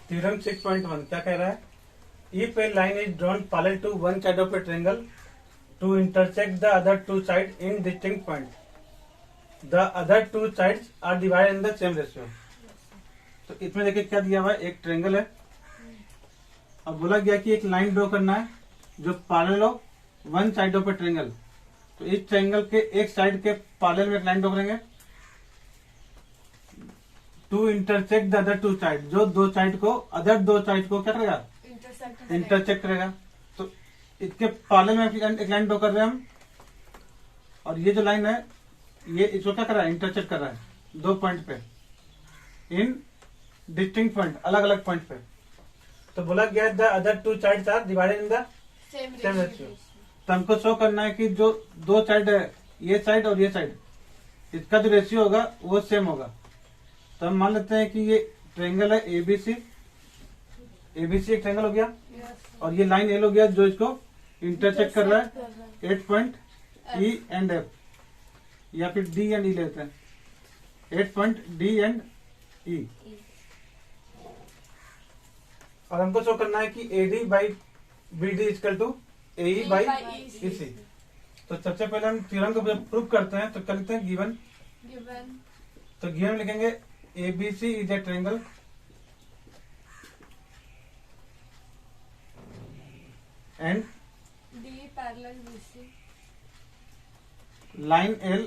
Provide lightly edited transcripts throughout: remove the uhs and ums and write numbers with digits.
Theorem 6.1 क्या कह रहा है? If a line is drawn parallel to one side of a triangle to intersect the other two side in distinct point, the other two sides are divided in the same ratio. तो इसमें देखिए क्या दिया हुआ है, एक triangle है। अब बोला गया कि एक लाइन ड्रॉ करना है जो parallel of one side of a triangle. तो इस ट्रायंगल के एक साइड के पैरेलल में एक लाइन ड्रॉ करेंगे to intersect the other two side, जो दो साइड को अदर दो साइड को क्या करेगा, इंटरसेक्ट करेगा। तो इसके पैरेलल में एक लाइन ड्रॉ कर रहे हैं हम, और ये जो लाइन है ये इसको क्या कर रहा है, इंटरसेक्ट कर रहा है दो पॉइंट पे इन डिस्टिंक्ट पॉइंट, अलग अलग पॉइंट पे। तो बोला गया the other two sides are divided in the same ratio. तो हमको शो करना है कि जो दो साइड है, ये साइड और ये साइड, इसका जो रेशियो होगा वो सेम होगा। तो हम मान लेते हैं कि ये ट्रायंगल है एबीसी, एबीसी एक ट्रायंगल हो गया, और ये लाइन एल हो गया जो इसको इंटरसेक्ट कर रहा है 8 पॉइंट ई एंड एफ, या फिर डी एंड ई लेते हैं, 8 पॉइंट डी एंड ई। और हमको शो करना है कि AD by B D equal to A by E C. तो सबसे पहले हम थ्योरम को प्रूव करते हैं। तो क्या लिखते हैं, गिवन। तो गिवन में लिखेंगे ABC is a triangle and D parallel BC, line L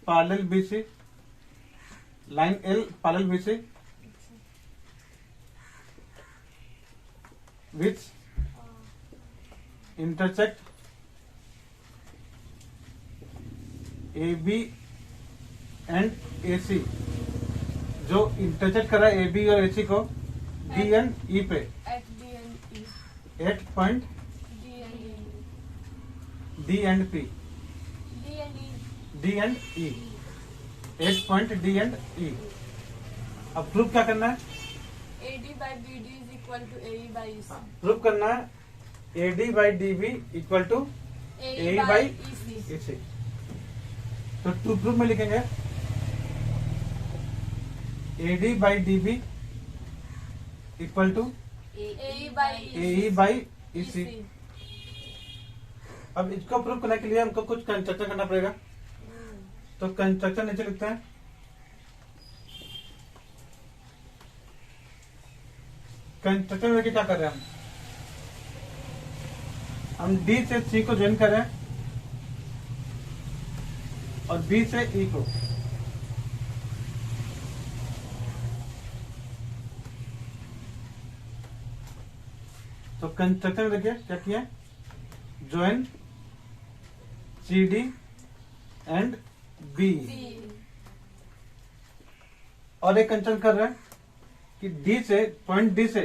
parallel BC, line L parallel BC which intersect AB and AC, जो इंटरसेक्ट कर रहा है AB और AC को D and E पे, at D and E, 8 point D and E, D and P, D and E, D and E, 8 point D and E। अब proof क्या करना है, AD by B D is equal to A by E C, proof करना है AD by DB equal to A by by E C. AC। तो to proof में लिखेंगे AD by DB equal to A by AE by EC। अब इसको proof करने के लिए हमको कुछ कंस्ट्रक्शन करना पड़ेगा। तो कंस्ट्रक्शन नीचे लिखते हैं। कंस्ट्रक्शन में क्या कर रहे हैं हम D से C को ज्वाइन कर रहे हैं और B से E को। तो कंस्ट्रक्शन में देखिए क्या किया, ज्वाइन CD एंड B। और एक कंस्ट्रक्शन कर रहे हैं कि D से, पॉइंट D से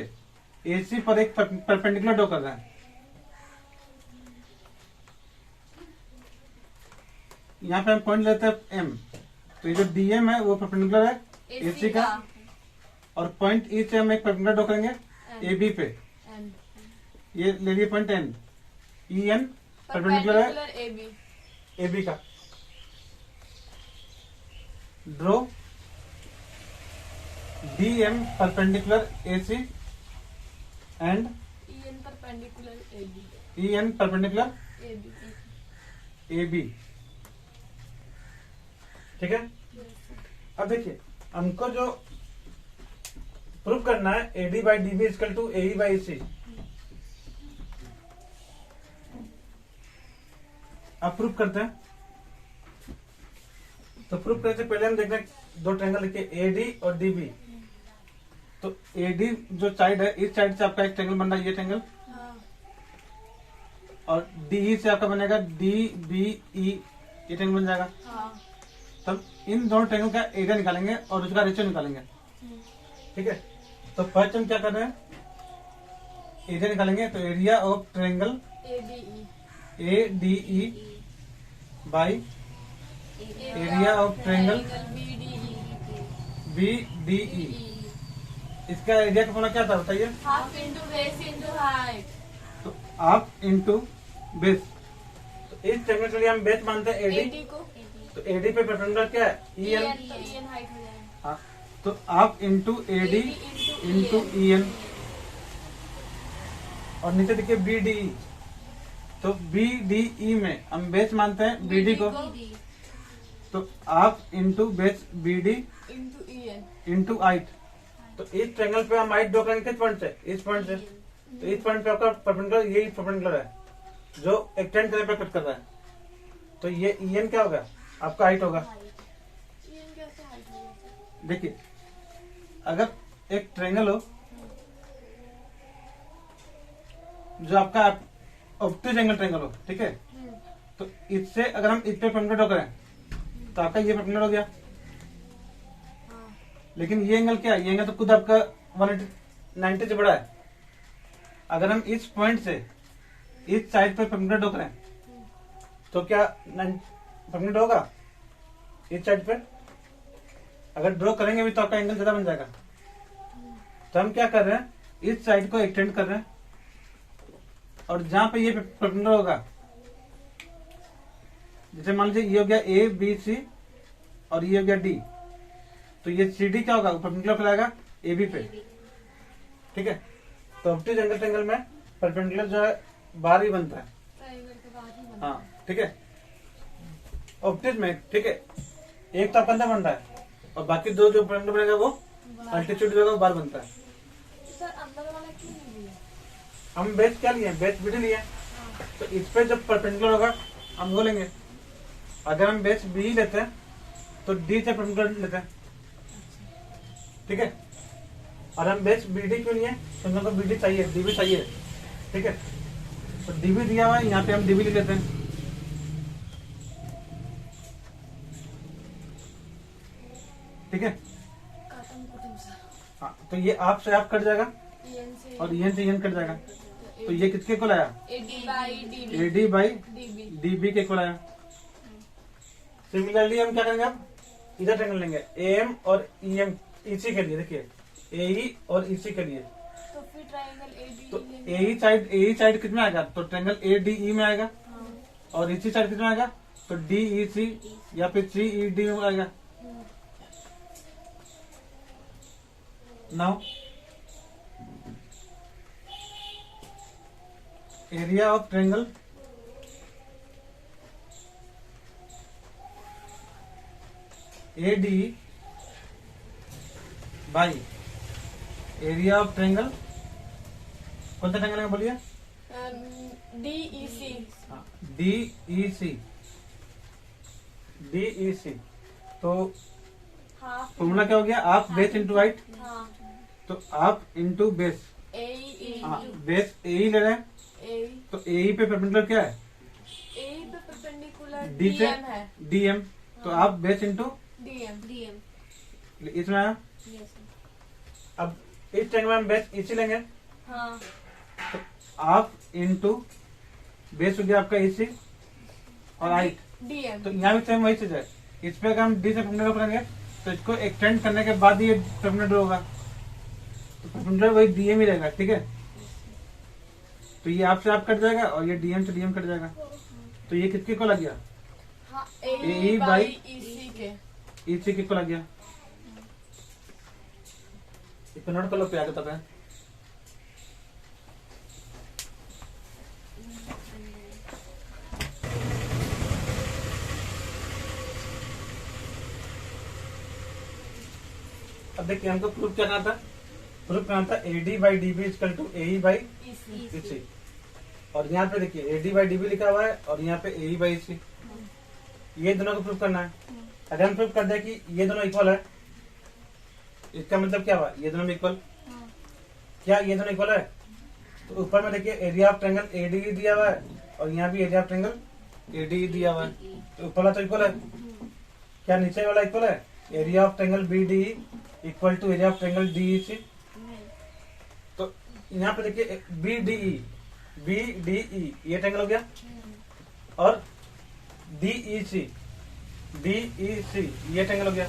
AC पर एक परपेंडिकुलर ड्रॉ कर रहे हैं। यहाँ पे हम पॉइंट लेते हैं M, तो ये जो DM है वो परपेंडिकुलर है AC का, और पॉइंट E से हम एक परपेंडिकुलर ड्रॉ करेंगे AB पे, ये ले लिए पॉइंट N, EN परपेंडिकुलर है AB का। Draw DM perpendicular AC and EN perpendicular AB, EN perpendicular AB। AB। ठीक है। अब देखिए हमको जो प्रूफ करना है AD by DB equal to AE by EC। अब प्रूफ करते हैं। तो प्रूफ करने से पहले हम देखते हैं दो ट्रायंगल लिखे AD और DB। तो AD जो साइड है, इस साइड से आपका एक ट्रायंगल बन रहा है, ये ट्रायंगल, और DE से आपका बनेगा DBE, ये ट्रायंगल बन जाएगा। तब इन दोनों ट्रायंगल का एरिया निकालेंगे और उसका रेशियो निकालेंगे। ठीक है। तो फर्स्ट हम क्या कर रहे हैं, एरिया निकालेंगे। तो area of triangle ADE by area of triangle BDE। इसका एरिया का फॉर्मूला क्या था बताइए, half into base into height. तो हाफ इंटू बेस। तो इस ट्रायंगल के लिए हम बेस मानते हैं AD को, तो AD पे परपेंडिकुलर क्या है, EN। EN हाइट हो जाएगा। हाँ, तो half into AD into into E N, और नीचे देखिए बी डी ई। तो बी डी ई में हम बेस मानते हैं बी डी को, तो आप into base B D into EN. Into height. तो इस ट्रेंगल पे हम आइट ड्रॉ करेंगे किस पॉइंट से? इस पॉइंट से। तो इस पॉइंट पे आपका परपेंडिकुलर यही परपेंडिकुलर है जो एक्सटेंड करने पे कट कर रहा है। तो ये ई एन क्या होगा? आपका हाइट होगा। EN कैसे height होगा? देखिए अगर एक ट्रेंगल हो जो आपका ऑब्टूज एंगल ट्रेंगल हो, ठीक है, तो इससे अगर हम इस पे परपेंडिकुलर ड्रॉ करें तो आपका ये परपेंडिकुलर हो गया। लेकिन ये एंगल क्या है? ये एंगल तो खुद आपका 190 से बड़ा है। अगर हम इस पॉइंट से इस साइड पर परपेंडिकुलर ड्रॉ करें तो क्या परपेंडिकुलर होगा इस साइड पे? अगर ड्रॉ करेंगे भी तो आपका एंगल ज्यादा बन जाएगा। तो हम क्या कर रहे हैं, इस साइड को एक्सटेंड कर रहे हैं, और जहां पे ये परपेंडिकुलर होगा, जैसे मान लीजिए ये हो गया ए बी सी और ये हो गया डी, तो ये सी डी क्या होगा? परपेंडिकुलर पर आएगा ए बी पे, ठीक है। तो ऑब्टूज एंगल ट्रेंगल में परपेंडिकुलर जो है बाहर ही बनता है, Triangle के बाद ही बनता हाँ, ठीक है। ऑब्टूज में, ठीक है, एक तो आपका अंदर बन रहा है और बाकी दो जो परपेंडिकुलर बनेगा वो अल्टीट्यूड जो होगा वो बाहर बनता है। है। सर अंदर वाला क्यों नहीं लिया? हम बेस क्या लिए? बेस बी डी लिए। तो इस पे जब परपेंडिकुलर होगा हम वो लेंगे। अगर हम बेस बी लेते हैं तो डी से परपेंडिकुलर लेते हैं, ठीक है। और हम बेस बी डी क्यों लिए? तो हम लोग को बी डी चाहिए, डी बी चाहिए, ठीक है। तो डी बी दिया हुआ है, यहाँ पे हम डी बी लिख लेते हैं, ठीक है। काटम कुटुम सर। हाँ, तो ये आप से आप कट जाएगा EN से और EN से EN कट जाएगा। तो ये किसके को लाया? AD by DB. AD by DB. DB के को लाया। सिमिलरली हम क्या करेंगे, अब इधर ट्रेंगल लेंगे AM और EM EC के लिए। देखिए AE और EC के लिए, तो फिर ट्रायंगल AD तो लेंगे। AE साइड कितना आएगा? तो ट्रेंगल ADE में आएगा, हाँ। और EC साइड कितना आएगा? तो DEC या फिर CED में आएगा। Now area of triangle AD by area of triangle, कौन सा ट्रेंगल है बोलिए? DEC. DEC। तो हाफ. फॉर्मूला क्या हो गया? आप बेस इंटू हाइट। हाँ. तो आप इंटू बेस, AE हाँ, into बेस AE ले रहे हैं, AE. तो AE पे परपेंडिकुलर क्या है? AE पे परपेंडिकुलर D से DM है. DM। तो आप बेस इंटू DM. इसमें आया। अब इस ट्रेंगल में हम बेस EC लेंगे, हाँ. तो आप इंटू बेस हो गया आपका EC और हाइट। DM. तो यहाँ भी सेम वही चीज है। इस पे अगर हम डी से परपेंडिकुलर करेंगे तो इसको एक्सटेंड करने के बाद ये परपेंडिकुलर होगा, तो परपेंडिकुलर वही डीएम ही रहेगा, ठीक है। तो ये आपसे आप कट जाएगा और ये डीएम से डीएम कट जाएगा। तो ये किसके को लग गया? हाँ. AE AE by by EC के. EC के को लग गया। इसको नोट कर लो पे आगे तक है। अब देखिए हमको प्रूफ क्या करना था? प्रूफ करना था AD by DB equal to AE by EC। और यहाँ पे देखिए AD बाई DB लिखा हुआ है और यहाँ पे AE बाई EC, ये दोनों को प्रूफ करना है। अगर हम प्रूफ कर दें कि ये दोनों इक्वल है, इसका मतलब क्या हुआ? ये दोनों इक्वल। क्या ये दोनों इक्वल है? तो ऊपर में देखिए एरिया ऑफ ट्रायंगल ADE दिया हुआ है और यहाँ भी एरिया ऑफ ट्रायंगल ADE दिया हुआ है, तो ऊपर वाला तो इक्वल है। क्या नीचे वाला इक्वल है? Area of triangle BDE equal to area of triangle DEC। तो यहाँ पे देखिए BDE ये ट्रायंगल हो गया, और DEC ये ट्रायंगल हो गया।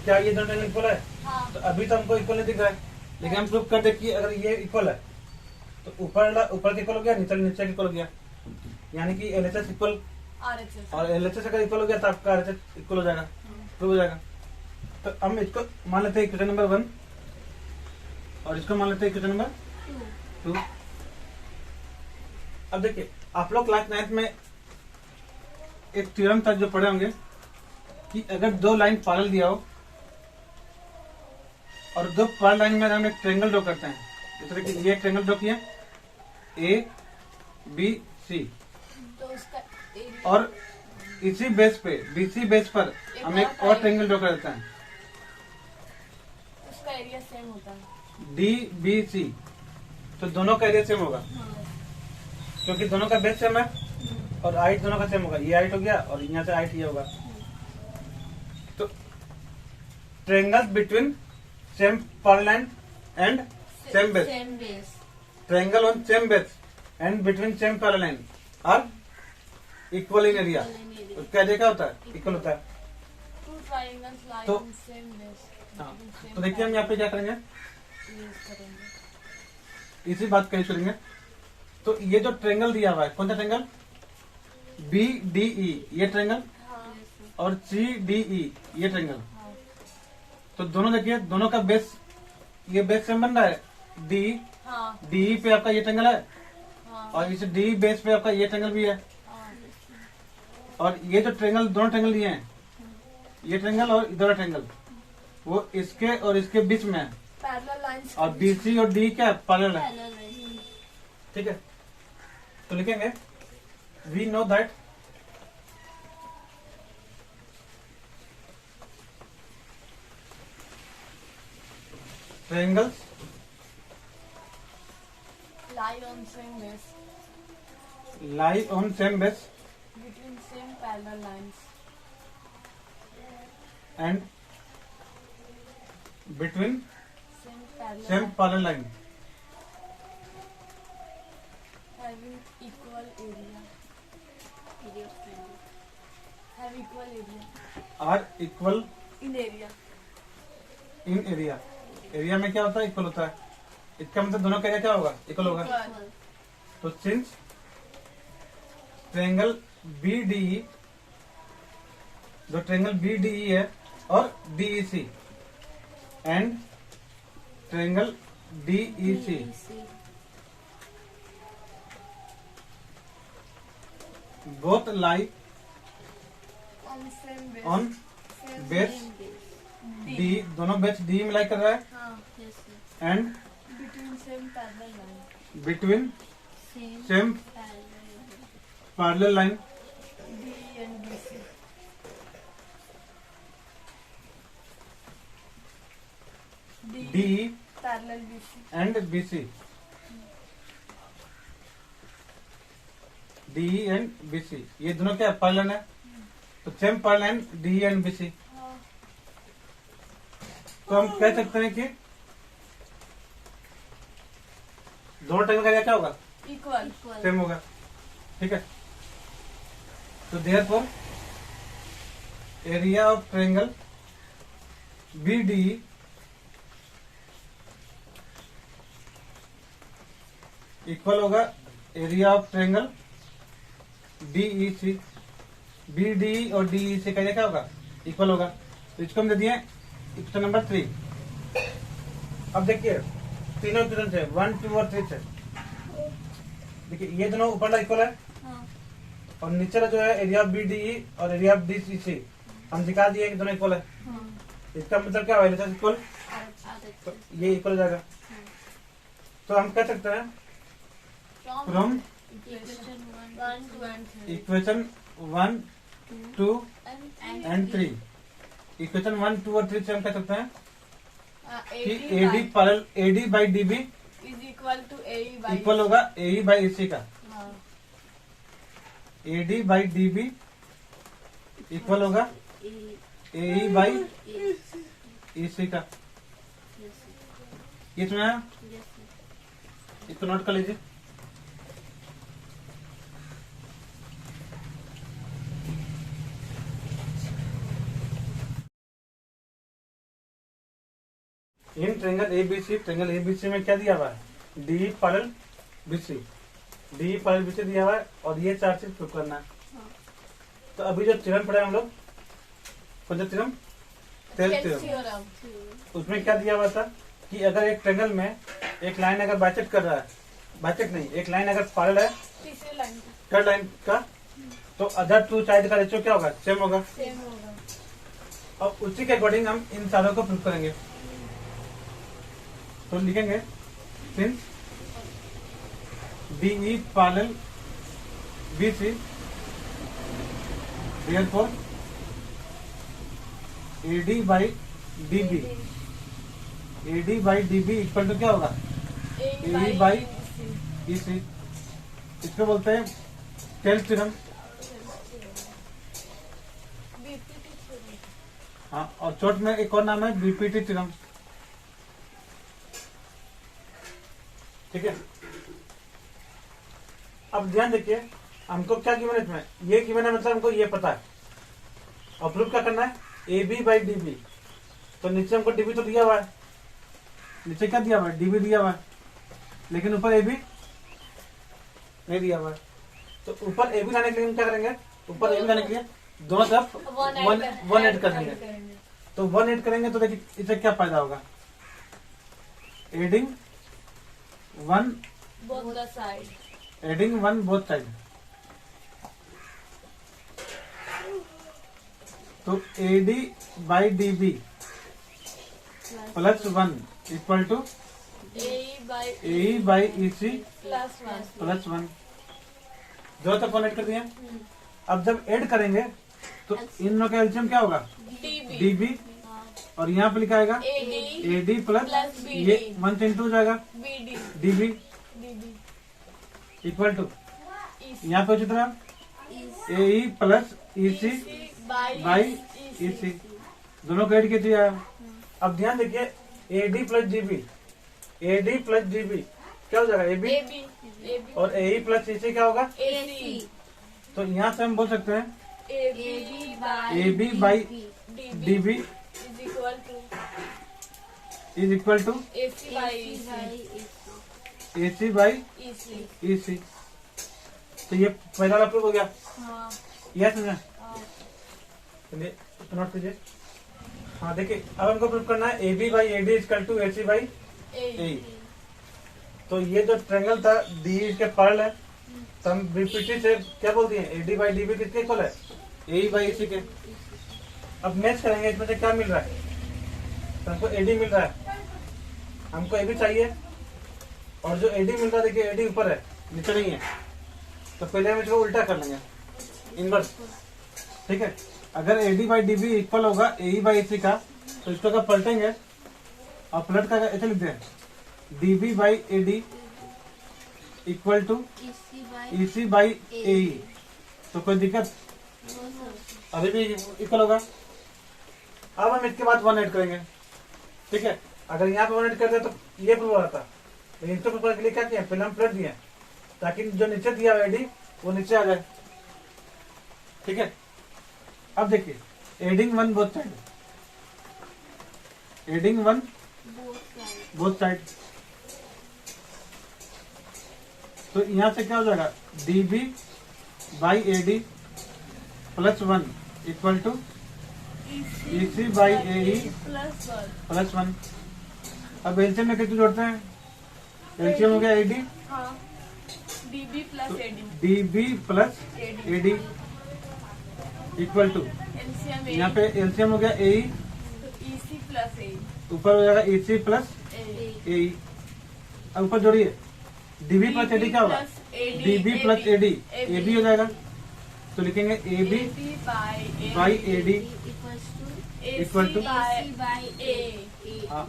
क्या ये दोनों ट्रायंगल इक्वल है? हाँ. तो अभी तो हमको इक्वल नहीं दिख रहा है, लेकिन हम प्रूफ कर दे कि अगर ये इक्वल है तो ऊपर इक्वल हो गया, नीचे इक्वल हो गया, यानी कि LHS इक्वल, RHS. और LHS अगर इक्वल हो गया तो आपका RHS इक्वल हो जाएगा, प्रूव हो जाएगा। तो हम इसको मान लेते हैं इक्वेशन नंबर 1 और इसको मान लेते हैं इक्वेशन नंबर 2। अब देखिए आप लोग क्लास 9 में एक थ्योरम था जो पढ़े होंगे कि अगर दो लाइन पैरेलल दिया हो और दो पैरेलल लाइन में हम एक ट्रायंगल ड्रॉ करते हैं, जैसे कि ये ट्रायंगल ड्रॉ किया ABC तो उसका एरिया और इसी बेस पे BC बेस पर हम एक और ट्रायंगल ड्रॉ कर देते हैं उसका एरिया सेम होता है। DBC। तो दोनों का एरिया सेम होगा क्योंकि दोनों का बेस सेम है और हाइट दोनों का सेम होगा। ये हाइट हो गया और यहाँ से हाइट ये होगा। तो triangle between same parallel line and same base, same base. Triangle on same base and between same parallel line are equal in area. उसका एरिया क्या होता है? इक्वल होता है। टू ट्रायंगल्स लाई तो- ऑन सेम बेस। हाँ, तो देखिए हम यहाँ पे क्या करेंगे, करेंगे। इसी बात का यूज करेंगे। तो ये जो ट्रायंगल दिया हुआ है, कौन सा ट्रायंगल? BDE ये ट्रायंगल हाँ और CDE ये ट्रायंगल। हाँ तो दोनों देखिए, दोनों का बेस, ये बेस सेम बन रहा है D। हाँ DE पे आपका ये ट्रायंगल है हाँ और इस D बेस पे आपका ये ट्रायंगल भी है। हाँ। और ये जो ट्रायंगल, दोनों ट्रायंगल दिए हैं, ये ट्रायंगल और इधर ट्रायंगल, वो इसके और इसके बीच में है। पैरेलल लाइंस और BC और D क्या है? पैरेलल है। Parallel line. ठीक है, तो लिखेंगे we know that triangles lie on same base lie on same base between same parallel lines and between same parallel same parallel line having equal area have equal area are equal in area in area। Area में क्या होता है? Equal होता है। इसका मतलब दोनों का एरिया क्या होगा? इक्वल होगा। equal तो सिंस ट्रायंगल BDE, जो ट्रायंगल BDE है और DEC and triangle DEC both lie on same base on same base D D, दोनों बेस D में लाई कर रहा है हाँ and between same parallel line between same same parallel line D and BC D parallel BC and BC, DE and BC ये दोनों क्या parallel है? तो same parallel line DE and BC। हाँ तो हम कह सकते हैं कि दोनों ट्रायंगल का एरिया क्या होगा? equal सेम होगा। ठीक है, तो therefore area of triangle BDE equal होगा area of triangle DEC। BDE और DEC का एरिया क्या होगा? इक्वल होगा। तो इसको हम दे दिए इक्वेशन नंबर 3। अब देखिए तीनों इक्वेशन है 1, 2 और 3 है। देखिए ये दोनों ऊपर वाला इक्वल है हाँ और नीचे वाला जो है एरिया ऑफ BDE और एरिया ऑफ DCC हम दिखा दिए कि दोनों इक्वल है। हाँ इसका मतलब क्या होगा? इक्वल, तो ये इक्वल हो जाएगा। तो हम कह सकते हैं from equation 1, 2 and 3 equation 1, 2 and and 3, equation 1, 2 और 3 से हम कह सकते हैं कि AD AD by DB is equal to AE by equal होगा AE बाई EC का। हाँ AD बाई DB इक्वल होगा AE बाई EC का। ये सुना है? इसको नोट कर लीजिए। In triangle ABC, triangle ABC में क्या दिया हुआ है? DE parallel BC, DE parallel BC दिया हुआ है और ये चार चीज प्रूव करना है। तो अभी जो थ्योरम पढ़े हम लोग, कौन सा थ्योरम? Tales theorem. theorem उसमें क्या दिया हुआ था कि अगर एक ट्रेंगल में एक लाइन अगर बाइसेक्ट कर रहा है, बाइसेक्ट नहीं, एक लाइन अगर पैरेलल है तीसरी लाइन का थर्ड लाइन का, तो अदर टू साइड का रेशियो क्या होगा, सेम होगा। सेम होगा। और उसी के अकॉर्डिंग हम इन सारों को प्रूव करेंगे। तो लिखेंगे since DE parallel BC therefore AD by DB equal to क्या होगा, AE by EC। इसको बोलते हैं टेल्स थ्योरम। हाँ, और शॉर्ट में एक और नाम है BPT थ्योरम। ठीक है, अब ध्यान देखिए, हमको क्या गिवन है इसमें, ये गिवन है मतलब हमको ये पता है। और प्रूफ क्या करना है, AB by DB। तो नीचे हमको DB तो दिया हुआ है, नीचे क्या दिया हुआ है, DB दिया हुआ है, लेकिन ऊपर AB नहीं दिया हुआ है। तो ऊपर AB लाने के लिए हम क्या करेंगे, ऊपर AB लाने के लिए दोनों तरफ वन ऐड कर देंगे। तो वन ऐड करेंगे तो देखिए इससे क्या फायदा होगा, adding one both the side। Both side. तो AD by DB plus 1 equal to AE by EC plus 1। दो तक वन ऐड कर दिया। अब जब ऐड करेंगे तो इन लोगों का एलसीएम क्या होगा, DB, और यहाँ पे लिखा आएगा AD प्लस ये 1 से इंटू हो जाएगा DB इक्वल टू यहाँ पे उसी तरह AE plus EC by EC, दोनों को ऐड किया। अब ध्यान देखिए, AD प्लस DB क्या हो जाएगा, AB, और AE प्लस EC क्या होगा, AC। तो यहाँ से हम बोल सकते हैं AB by DB is equal to AC by AC by EC। तो ये पहला वाला प्रूफ हो गया, हाँ यह समझा। चलिए नोट कीजिए। हाँ देखिए, अब हमको प्रूफ करना है AB by AD equal to AC by AE। तो ये जो ट्रायंगल था DE इसके पैरेलल है, तो हम BPT से क्या बोल दिए, AD बाई DB किसके इक्वल है, AE बाई EC के। अब मैच करेंगे इसमें से क्या मिल रहा है, तो हमको AD मिल रहा है, हमको AB चाहिए, और जो AD मिल रहा है देखिए AD ऊपर है नीचे नहीं है, तो पहले हम इसको उल्टा कर लेंगे, इनवर्स। ठीक है, अगर AD बाई DB इक्वल होगा AE बाई EC का, तो इसको अगर पलटेंगे और पलट कर ऐसे लिखते हैं DB by AD equal to EC by AE, तो कोई दिक्कत, अभी भी इक्वल होगा। अब हम इसके बाद वन ऐड करेंगे। ठीक है, अगर यहाँ पे वन ऐड करते तो ये प्रूफ हो रहा था, लेकिन इसको प्रूफ करने के लिए क्या किया, पहले हम पलट दिए ताकि जो नीचे दिया हुआ AD वो नीचे आ जाए। ठीक है, अब देखिए, adding one both side, adding one both side, तो यहां से क्या हो जाएगा, DB by AD plus 1 equal to EC by AE plus 1। अब एलसीएम में कैसे जोड़ते हैं, एलसीएम हो गया AD, हाँ DB plus AD, DB plus AD equal to, LCM यहाँ पे एलसीएम हो गया AE, EC प्लस AE, ऊपर हो जाएगा EC प्लस AE। अब ऊपर जोड़िए, DB प्लस AD क्या होगा, DB प्लस AD, AB हो जाएगा, तो लिखेंगे AB by AD equal to, हाँ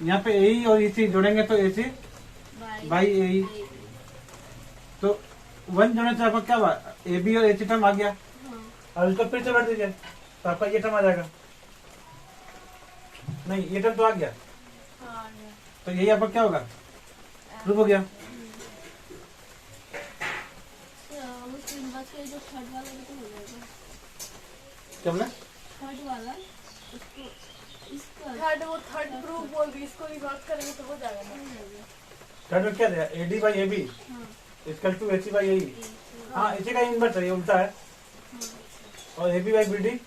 यहाँ पे AE और EC जोड़ेंगे तो AC बाई AE, तो वन जोड़ने से आपका क्या हुआ, AB और AC टर्म आ गया। और इसको फिर से बैठ दीजिए तो आपका ये टर्म आ जाएगा, नहीं ये टर्म तो आ गया, तो यही आपका क्या होगा, प्रूफ हो गया। जो थर्ड वाला भी तो हो जाएगा, क्या बोला, थर्ड वाला उसको इसका थर्ड, वो थर्ड प्रूफ बोल रही, इसको रिवर्स करेंगे तो हो जाएगा ना। थर्ड में क्या दिया, AD by AB equal to AC by AE, हाँ इसी का इन्वर्स है, ये उल्टा है, और AB बाई BD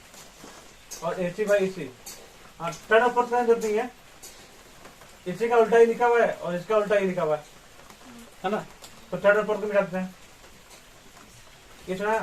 और AC बाई EC। हाँ थर्ड और फोर्थ का जरूरत नहीं है, इसी का उल्टा ही लिखा हुआ है और इसका उल्टा ही लिखा हुआ है ना। तो थर्ड और फोर्थ को मिटाते हैं। ये सुना